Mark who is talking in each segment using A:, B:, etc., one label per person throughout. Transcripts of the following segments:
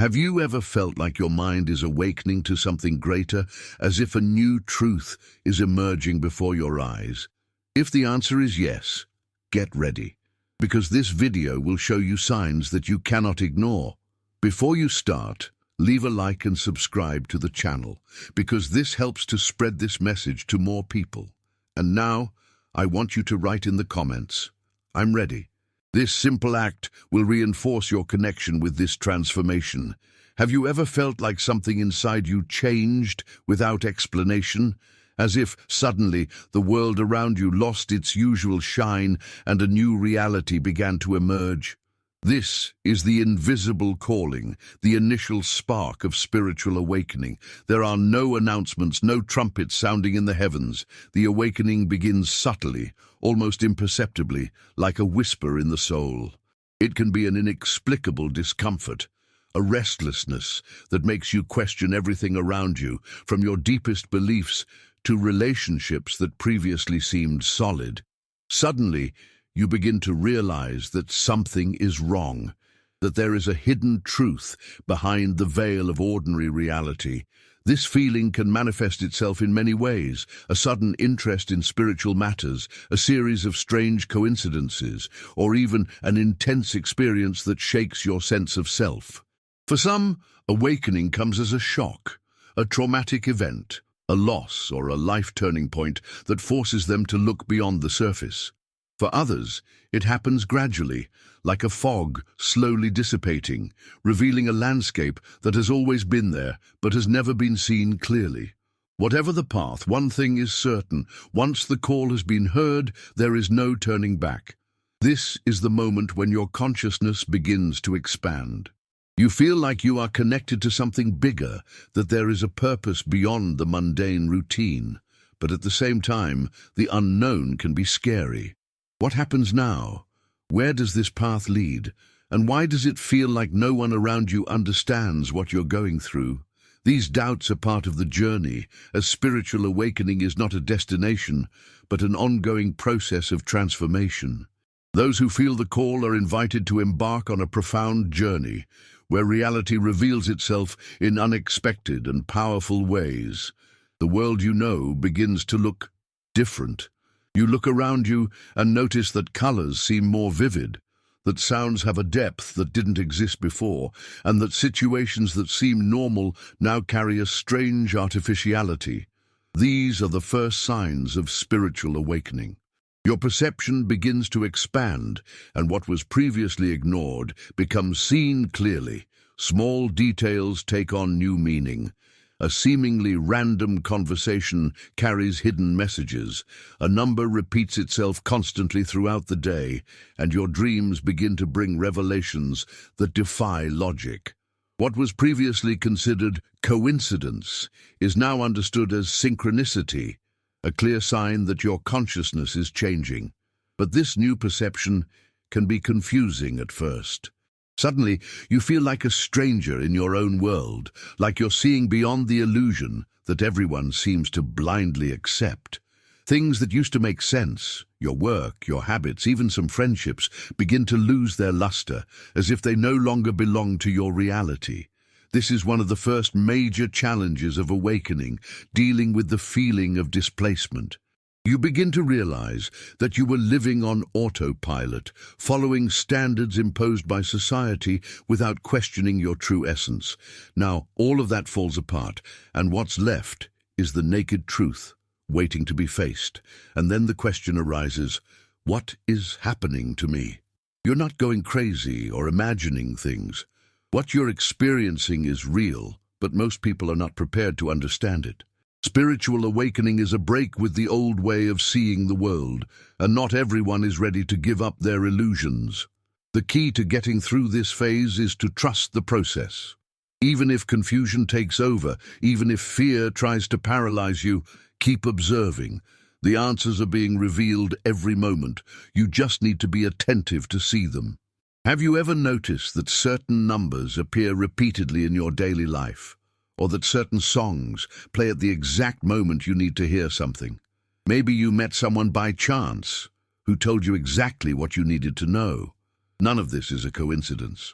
A: Have you ever felt like your mind is awakening to something greater, as if a new truth is emerging before your eyes? If the answer is yes, get ready, because this video will show you signs that you cannot ignore. Before you start, leave a like and subscribe to the channel, because this helps to spread this message to more people. And now, I want you to write in the comments, "I'm ready." This simple act will reinforce your connection with this transformation. Have you ever felt like something inside you changed without explanation? As if suddenly the world around you lost its usual shine and a new reality began to emerge? This is the invisible calling, the initial spark of spiritual awakening. There are no announcements, no trumpets sounding in the heavens. The awakening begins subtly, almost imperceptibly, like a whisper in the soul. It can be an inexplicable discomfort, a restlessness that makes you question everything around you, from your deepest beliefs to relationships that previously seemed solid. Suddenly, you begin to realize that something is wrong, that there is a hidden truth behind the veil of ordinary reality. This feeling can manifest itself in many ways: a sudden interest in spiritual matters, a series of strange coincidences, or even an intense experience that shakes your sense of self. For some, awakening comes as a shock, a traumatic event, a loss or a life-turning point that forces them to look beyond the surface. For others, it happens gradually, like a fog slowly dissipating, revealing a landscape that has always been there but has never been seen clearly. Whatever the path, one thing is certain: once the call has been heard, there is no turning back. This is the moment when your consciousness begins to expand. You feel like you are connected to something bigger, that there is a purpose beyond the mundane routine. But at the same time, the unknown can be scary. What happens now? Where does this path lead? And why does it feel like no one around you understands what you're going through? These doubts are part of the journey, as spiritual awakening is not a destination, but an ongoing process of transformation. Those who feel the call are invited to embark on a profound journey, where reality reveals itself in unexpected and powerful ways. The world you know begins to look different. You look around you and notice that colors seem more vivid, that sounds have a depth that didn't exist before, and that situations that seem normal now carry a strange artificiality. These are the first signs of spiritual awakening. Your perception begins to expand, and what was previously ignored becomes seen clearly. Small details take on new meaning. A seemingly random conversation carries hidden messages. A number repeats itself constantly throughout the day, and your dreams begin to bring revelations that defy logic. What was previously considered coincidence is now understood as synchronicity, a clear sign that your consciousness is changing. But this new perception can be confusing at first. Suddenly, you feel like a stranger in your own world, like you're seeing beyond the illusion that everyone seems to blindly accept. Things that used to make sense, your work, your habits, even some friendships, begin to lose their luster, as if they no longer belong to your reality. This is one of the first major challenges of awakening, dealing with the feeling of displacement. You begin to realize that you were living on autopilot, following standards imposed by society without questioning your true essence. Now, all of that falls apart, and what's left is the naked truth, waiting to be faced. And then the question arises, what is happening to me? You're not going crazy or imagining things. What you're experiencing is real, but most people are not prepared to understand it. Spiritual awakening is a break with the old way of seeing the world, and not everyone is ready to give up their illusions. The key to getting through this phase is to trust the process. Even if confusion takes over, even if fear tries to paralyze you, keep observing. The answers are being revealed every moment. You just need to be attentive to see them. Have you ever noticed that certain numbers appear repeatedly in your daily life? Or that certain songs play at the exact moment you need to hear something? Maybe you met someone by chance who told you exactly what you needed to know. None of this is a coincidence.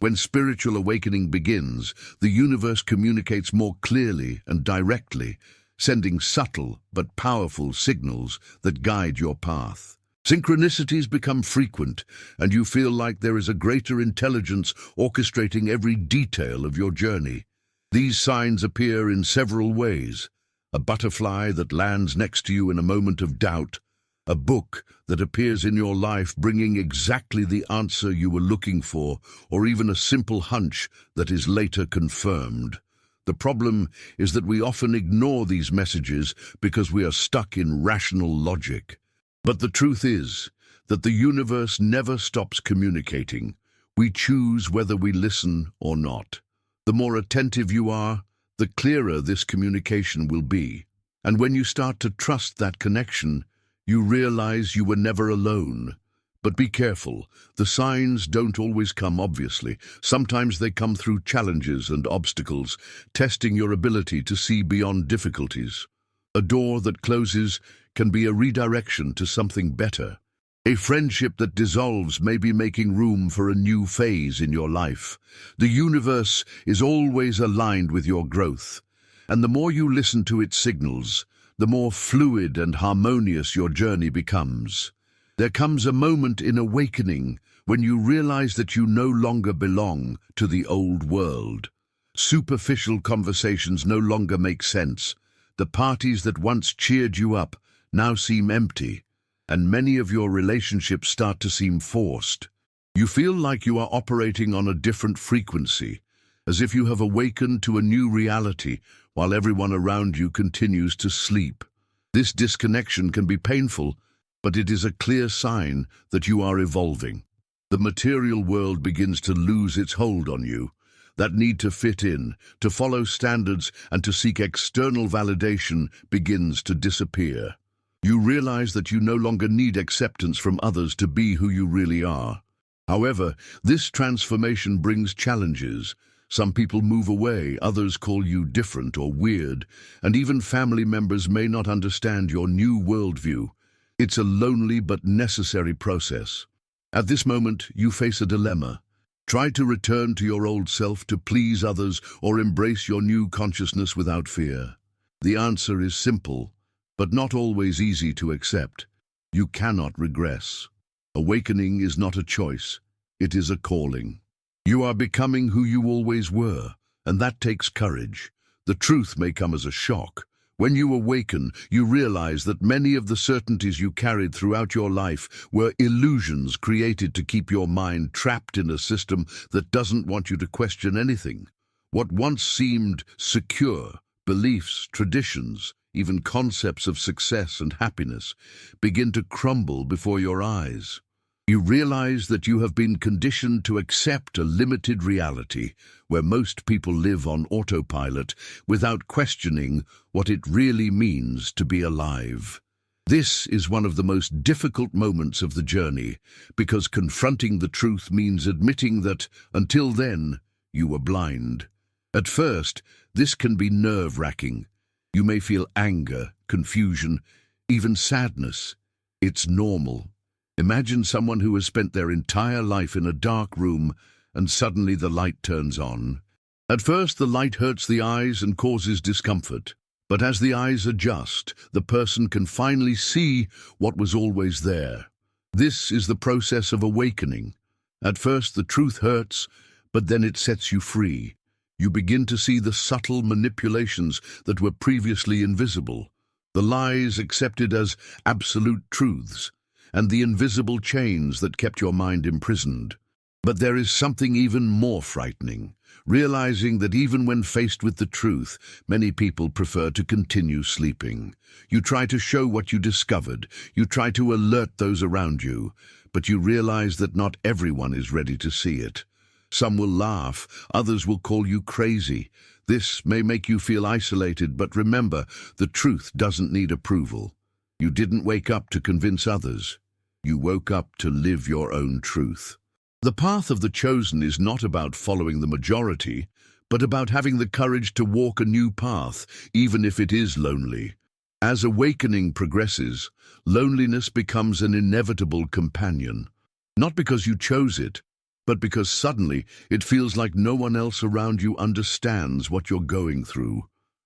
A: When spiritual awakening begins, the universe communicates more clearly and directly, sending subtle but powerful signals that guide your path. Synchronicities become frequent, and you feel like there is a greater intelligence orchestrating every detail of your journey. These signs appear in several ways: a butterfly that lands next to you in a moment of doubt, a book that appears in your life bringing exactly the answer you were looking for, or even a simple hunch that is later confirmed. The problem is that we often ignore these messages because we are stuck in rational logic. But the truth is that the universe never stops communicating. We choose whether we listen or not. The more attentive you are, the clearer this communication will be. And when you start to trust that connection, you realize you were never alone. But be careful, the signs don't always come obviously. Sometimes they come through challenges and obstacles, testing your ability to see beyond difficulties. A door that closes can be a redirection to something better. A friendship that dissolves may be making room for a new phase in your life. The universe is always aligned with your growth, and the more you listen to its signals, the more fluid and harmonious your journey becomes. There comes a moment in awakening when you realize that you no longer belong to the old world. Superficial conversations no longer make sense. The parties that once cheered you up now seem empty, and many of your relationships start to seem forced. You feel like you are operating on a different frequency, as if you have awakened to a new reality while everyone around you continues to sleep. This disconnection can be painful, but it is a clear sign that you are evolving. The material world begins to lose its hold on you. That need to fit in, to follow standards, and to seek external validation begins to disappear. You realize that you no longer need acceptance from others to be who you really are. However, this transformation brings challenges. Some people move away, others call you different or weird, and even family members may not understand your new worldview. It's a lonely but necessary process. At this moment, you face a dilemma. Try to return to your old self to please others or embrace your new consciousness without fear. The answer is simple, but not always easy to accept. You cannot regress. Awakening is not a choice, it is a calling. You are becoming who you always were, and that takes courage. The truth may come as a shock. When you awaken, you realize that many of the certainties you carried throughout your life were illusions created to keep your mind trapped in a system that doesn't want you to question anything. What once seemed secure, beliefs, traditions, even concepts of success and happiness, begin to crumble before your eyes. You realize that you have been conditioned to accept a limited reality where most people live on autopilot without questioning what it really means to be alive. This is one of the most difficult moments of the journey because confronting the truth means admitting that, until then, you were blind. At first, this can be nerve-wracking. You may feel anger, confusion, even sadness. It's normal. Imagine someone who has spent their entire life in a dark room and suddenly the light turns on. At first, the light hurts the eyes and causes discomfort. But as the eyes adjust, the person can finally see what was always there. This is the process of awakening. At first, the truth hurts, but then it sets you free. You begin to see the subtle manipulations that were previously invisible, the lies accepted as absolute truths, and the invisible chains that kept your mind imprisoned. But there is something even more frightening, realizing that even when faced with the truth, many people prefer to continue sleeping. You try to show what you discovered, you try to alert those around you, but you realize that not everyone is ready to see it. Some will laugh, others will call you crazy. This may make you feel isolated, but remember, the truth doesn't need approval. You didn't wake up to convince others. You woke up to live your own truth. The path of the chosen is not about following the majority, but about having the courage to walk a new path, even if it is lonely. As awakening progresses, loneliness becomes an inevitable companion. Not because you chose it, but because suddenly it feels like no one else around you understands what you're going through.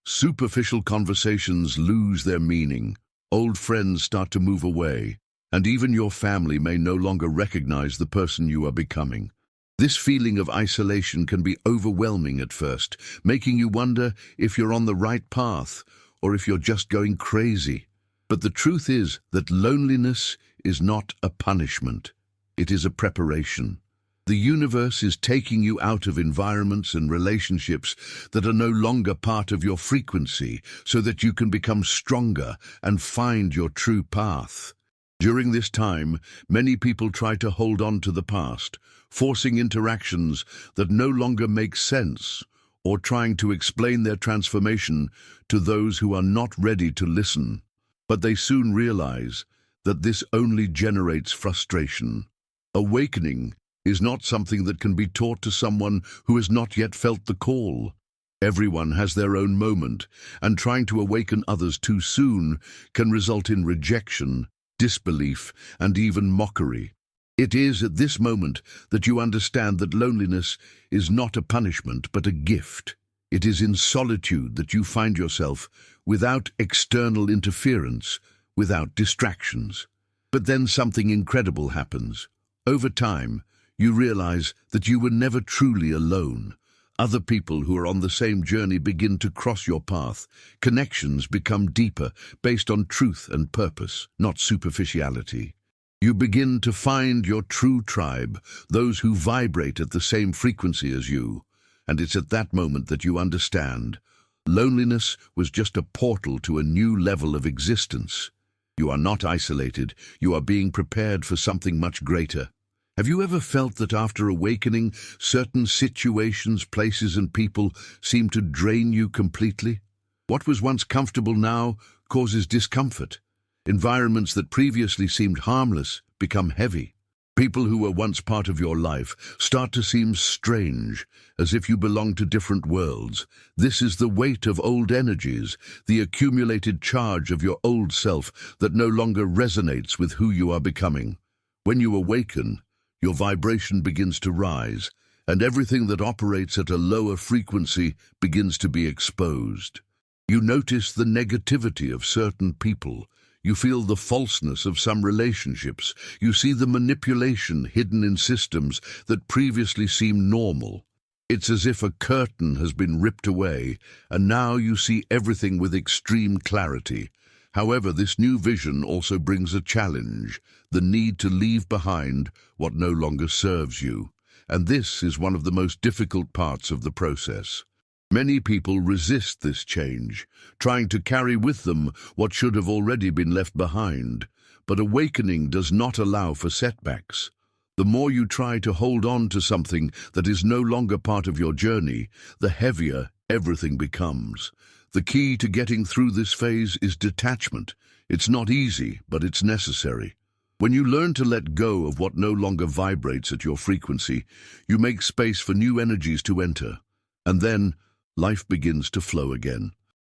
A: Superficial conversations lose their meaning, old friends start to move away, and even your family may no longer recognize the person you are becoming. This feeling of isolation can be overwhelming at first, making you wonder if you're on the right path or if you're just going crazy. But the truth is that loneliness is not a punishment. It is a preparation. The universe is taking you out of environments and relationships that are no longer part of your frequency so that you can become stronger and find your true path. During this time, many people try to hold on to the past, forcing interactions that no longer make sense, or trying to explain their transformation to those who are not ready to listen. But they soon realize that this only generates frustration. Awakening is not something that can be taught to someone who has not yet felt the call. Everyone has their own moment, and trying to awaken others too soon can result in rejection, disbelief, and even mockery. It is at this moment that you understand that loneliness is not a punishment but a gift. It is in solitude that you find yourself, without external interference, without distractions. But then something incredible happens. Over time, you realize that you were never truly alone. Other people who are on the same journey begin to cross your path. Connections become deeper, based on truth and purpose, not superficiality. You begin to find your true tribe, those who vibrate at the same frequency as you. And it's at that moment that you understand. Loneliness was just a portal to a new level of existence. You are not isolated. You are being prepared for something much greater. Have you ever felt that after awakening, certain situations, places, and people seem to drain you completely? What was once comfortable now causes discomfort. Environments that previously seemed harmless become heavy. People who were once part of your life start to seem strange, as if you belong to different worlds. This is the weight of old energies, the accumulated charge of your old self that no longer resonates with who you are becoming. When you awaken, your vibration begins to rise, and everything that operates at a lower frequency begins to be exposed. You notice the negativity of certain people. You feel the falseness of some relationships. You see the manipulation hidden in systems that previously seemed normal. It's as if a curtain has been ripped away, and now you see everything with extreme clarity. However, this new vision also brings a challenge, the need to leave behind what no longer serves you. And this is one of the most difficult parts of the process. Many people resist this change, trying to carry with them what should have already been left behind. But awakening does not allow for setbacks. The more you try to hold on to something that is no longer part of your journey, the heavier everything becomes. The key to getting through this phase is detachment. It's not easy, but it's necessary. When you learn to let go of what no longer vibrates at your frequency, you make space for new energies to enter. And then, life begins to flow again.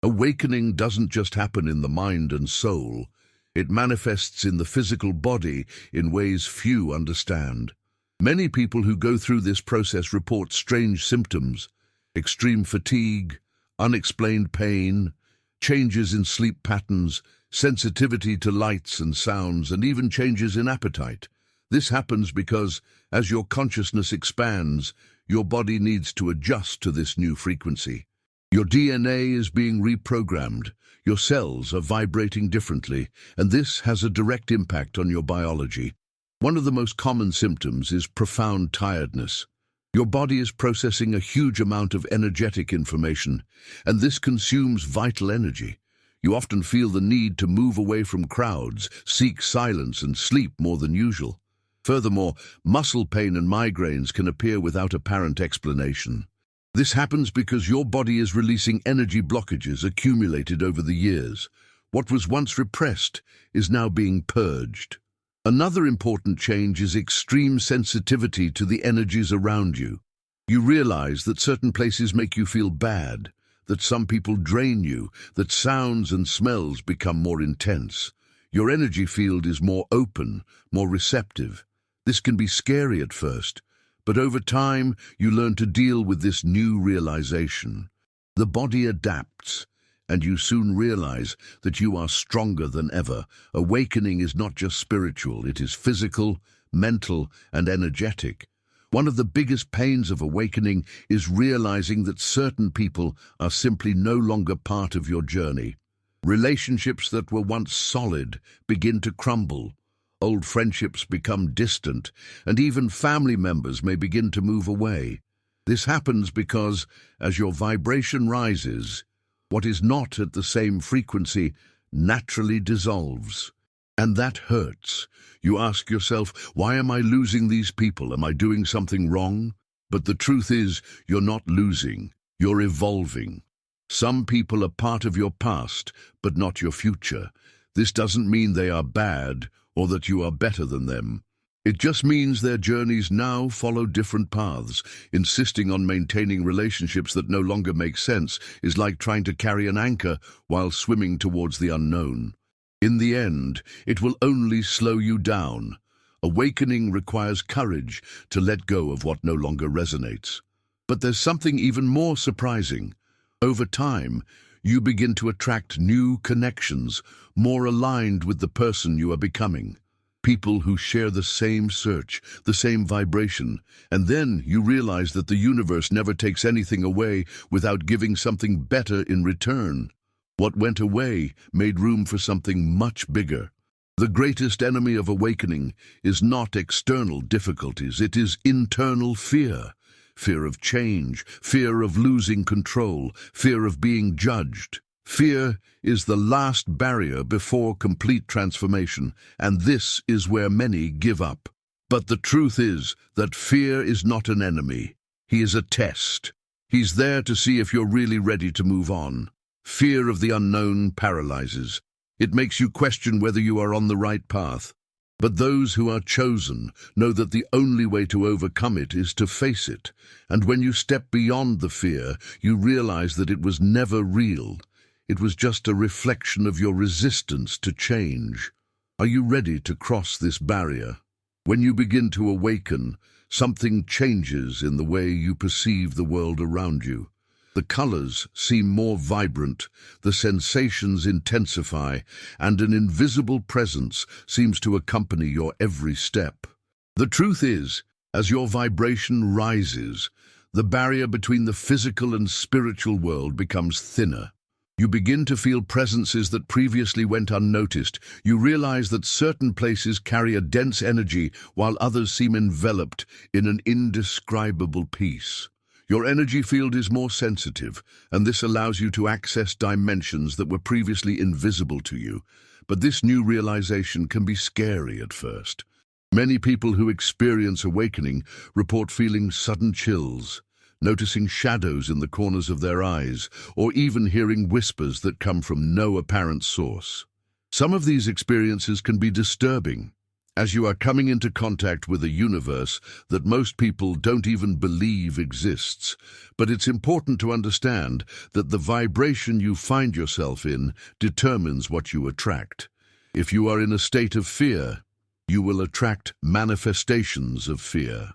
A: Awakening doesn't just happen in the mind and soul. It manifests in the physical body in ways few understand. Many people who go through this process report strange symptoms: extreme fatigue, unexplained pain, changes in sleep patterns, sensitivity to lights and sounds, and even changes in appetite. This happens because, as your consciousness expands, your body needs to adjust to this new frequency. Your DNA is being reprogrammed, your cells are vibrating differently, and this has a direct impact on your biology. One of the most common symptoms is profound tiredness. Your body is processing a huge amount of energetic information, and this consumes vital energy. You often feel the need to move away from crowds, seek silence, and sleep more than usual. Furthermore, muscle pain and migraines can appear without apparent explanation. This happens because your body is releasing energy blockages accumulated over the years. What was once repressed is now being purged. Another important change is extreme sensitivity to the energies around you. You realize that certain places make you feel bad, that some people drain you, that sounds and smells become more intense. Your energy field is more open, more receptive. This can be scary at first, But over time, you learn to deal with this new realization. The body adapts, and you soon realize that you are stronger than ever. Awakening is not just spiritual, it is physical, mental, and energetic. One of the biggest pains of awakening is realizing that certain people are simply no longer part of your journey. Relationships that were once solid begin to crumble. Old friendships become distant, and even family members may begin to move away. This happens because, as your vibration rises, what is not at the same frequency naturally dissolves. And that hurts. You ask yourself, why am I losing these people? Am I doing something wrong? But the truth is, you're not losing, you're evolving. Some people are part of your past, but not your future. This doesn't mean they are bad or that you are better than them. It just means their journeys now follow different paths. Insisting on maintaining relationships that no longer make sense is like trying to carry an anchor while swimming towards the unknown. In the end, it will only slow you down. Awakening requires courage to let go of what no longer resonates. But there's something even more surprising. Over time, you begin to attract new connections, more aligned with the person you are becoming. People who share the same search, the same vibration, and then you realize that the universe never takes anything away without giving something better in return. What went away made room for something much bigger. The greatest enemy of awakening is not external difficulties, it is internal fear. Fear of change, fear of losing control, fear of being judged. Fear is the last barrier before complete transformation, and this is where many give up. But the truth is that fear is not an enemy. He is a test. He's there to see if you're really ready to move on. Fear of the unknown paralyzes. It makes you question whether you are on the right path. But those who are chosen know that the only way to overcome it is to face it. And when you step beyond the fear, you realize that it was never real. It was just a reflection of your resistance to change. Are you ready to cross this barrier? When you begin to awaken, something changes in the way you perceive the world around you. The colors seem more vibrant, the sensations intensify, and an invisible presence seems to accompany your every step. The truth is, as your vibration rises, the barrier between the physical and spiritual world becomes thinner. You begin to feel presences that previously went unnoticed. You realize that certain places carry a dense energy while others seem enveloped in an indescribable peace. Your energy field is more sensitive, and this allows you to access dimensions that were previously invisible to you. But this new realization can be scary at first. Many people who experience awakening report feeling sudden chills, noticing shadows in the corners of their eyes, or even hearing whispers that come from no apparent source. Some of these experiences can be disturbing, as you are coming into contact with a universe that most people don't even believe exists. But it's important to understand that the vibration you find yourself in determines what you attract. If you are in a state of fear, you will attract manifestations of fear.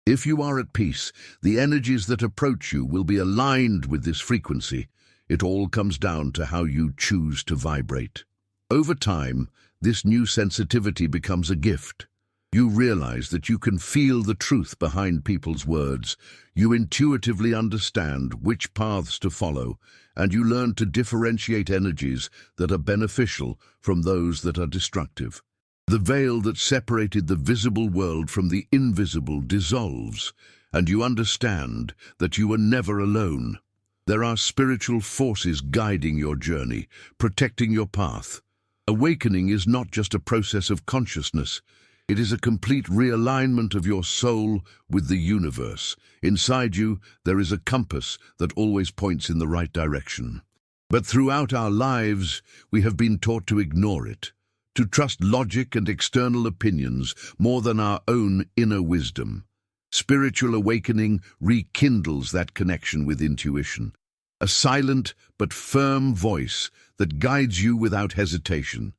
A: If you are at peace, the energies that approach you will be aligned with this frequency. It all comes down to how you choose to vibrate. Over time, this new sensitivity becomes a gift. You realize that you can feel the truth behind people's words. You intuitively understand which paths to follow, and you learn to differentiate energies that are beneficial from those that are destructive. The veil that separated the visible world from the invisible dissolves, and you understand that you are never alone. There are spiritual forces guiding your journey, protecting your path. Awakening is not just a process of consciousness. It is a complete realignment of your soul with the universe. Inside you, there is a compass that always points in the right direction. But throughout our lives, we have been taught to ignore it, to trust logic and external opinions more than our own inner wisdom. Spiritual awakening rekindles that connection with intuition, a silent but firm voice that guides you without hesitation.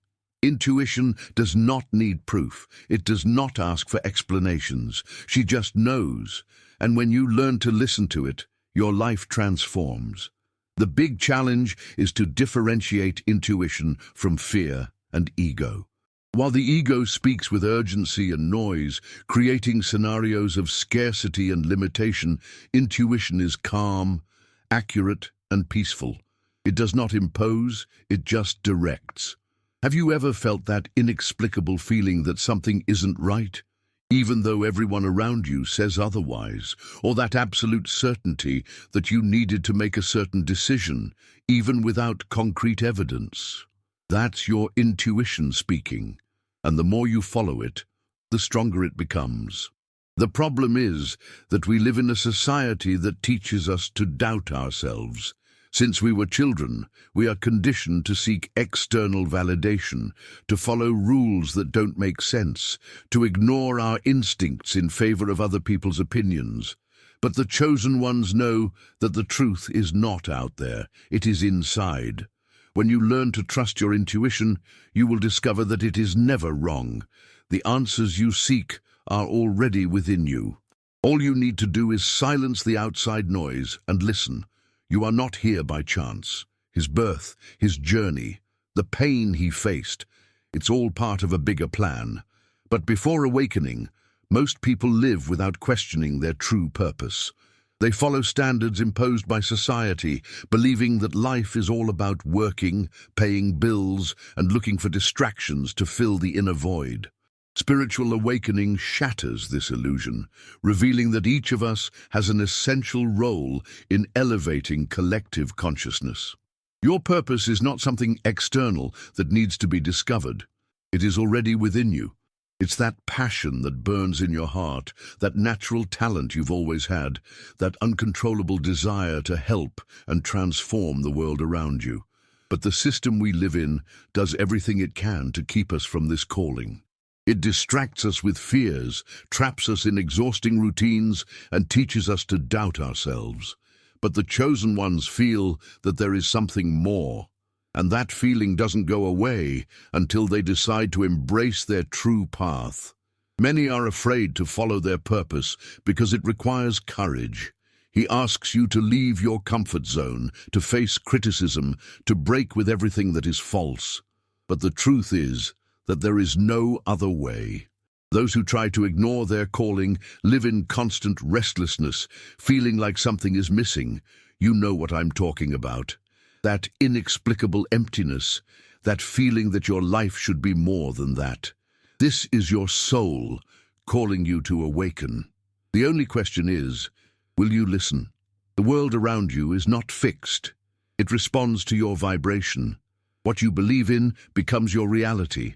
A: Intuition does not need proof. It does not ask for explanations. She just knows. And when you learn to listen to it, your life transforms. The big challenge is to differentiate intuition from fear and ego. While the ego speaks with urgency and noise, creating scenarios of scarcity and limitation, intuition is calm, accurate, and peaceful. It does not impose, it just directs. Have you ever felt that inexplicable feeling that something isn't right, even though everyone around you says otherwise, or that absolute certainty that you needed to make a certain decision, even without concrete evidence? That's your intuition speaking, and the more you follow it, the stronger it becomes. The problem is that we live in a society that teaches us to doubt ourselves. Since we were children, we are conditioned to seek external validation, to follow rules that don't make sense, to ignore our instincts in favor of other people's opinions. But the chosen ones know that the truth is not out there, it is inside. When you learn to trust your intuition, you will discover that it is never wrong. The answers you seek are already within you. All you need to do is silence the outside noise and listen. You are not here by chance. His birth, his journey, the pain he faced, it's all part of a bigger plan. But before awakening, most people live without questioning their true purpose. They follow standards imposed by society, believing that life is all about working, paying bills, and looking for distractions to fill the inner void. Spiritual awakening shatters this illusion, revealing that each of us has an essential role in elevating collective consciousness. Your purpose is not something external that needs to be discovered. It is already within you. It's that passion that burns in your heart, that natural talent you've always had, that uncontrollable desire to help and transform the world around you. But the system we live in does everything it can to keep us from this calling. It distracts us with fears, traps us in exhausting routines, and teaches us to doubt ourselves. But the chosen ones feel that there is something more, and that feeling doesn't go away until they decide to embrace their true path. Many are afraid to follow their purpose because it requires courage. He asks you to leave your comfort zone, to face criticism, to break with everything that is false. But the truth is that there is no other way. Those who try to ignore their calling live in constant restlessness, feeling like something is missing. You know what I'm talking about. That inexplicable emptiness, that feeling that your life should be more than that. This is your soul calling you to awaken. The only question is, will you listen? The world around you is not fixed. It responds to your vibration. What you believe in becomes your reality.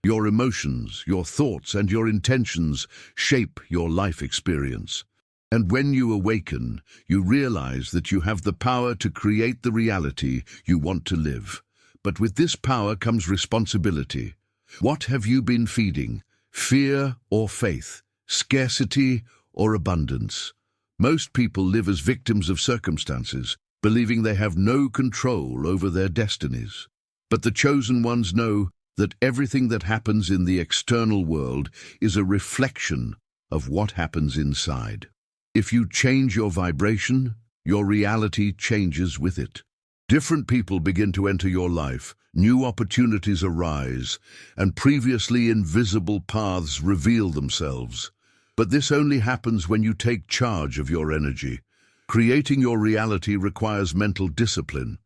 A: Your emotions, your thoughts, and your intentions shape your life experience. And when you awaken, you realize that you have the power to create the reality you want to live. But with this power comes responsibility. What have you been feeding? Fear or faith? Scarcity or abundance? Most people live as victims of circumstances, believing they have no control over their destinies. But the chosen ones know that everything that happens in the external world is a reflection of what happens inside. If you change your vibration, your reality changes with it. Different people begin to enter your life, new opportunities arise, and previously invisible paths reveal themselves. But this only happens when you take charge of your energy. Creating your reality requires mental discipline.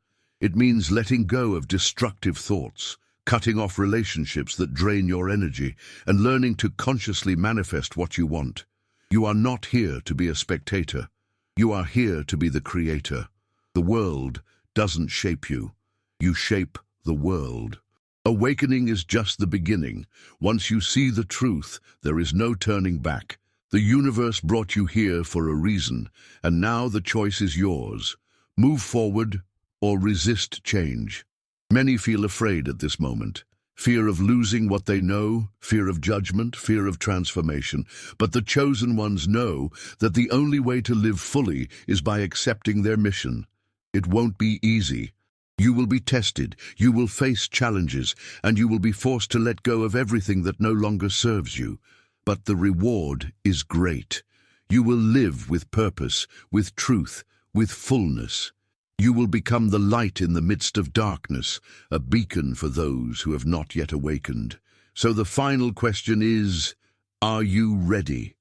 A: It means letting go of destructive thoughts, cutting off relationships that drain your energy, and learning to consciously manifest what you want. You are not here to be a spectator. You are here to be the creator. The world doesn't shape you. You shape the world. Awakening is just the beginning. Once you see the truth, there is no turning back. The universe brought you here for a reason, and now the choice is yours. Move forward or resist change. Many feel afraid at this moment. Fear of losing what they know, fear of judgment, fear of transformation. But the chosen ones know that the only way to live fully is by accepting their mission. It won't be easy. You will be tested, you will face challenges, and you will be forced to let go of everything that no longer serves you. But the reward is great. You will live with purpose, with truth, with fullness. You will become the light in the midst of darkness, a beacon for those who have not yet awakened. So the final question is, are you ready?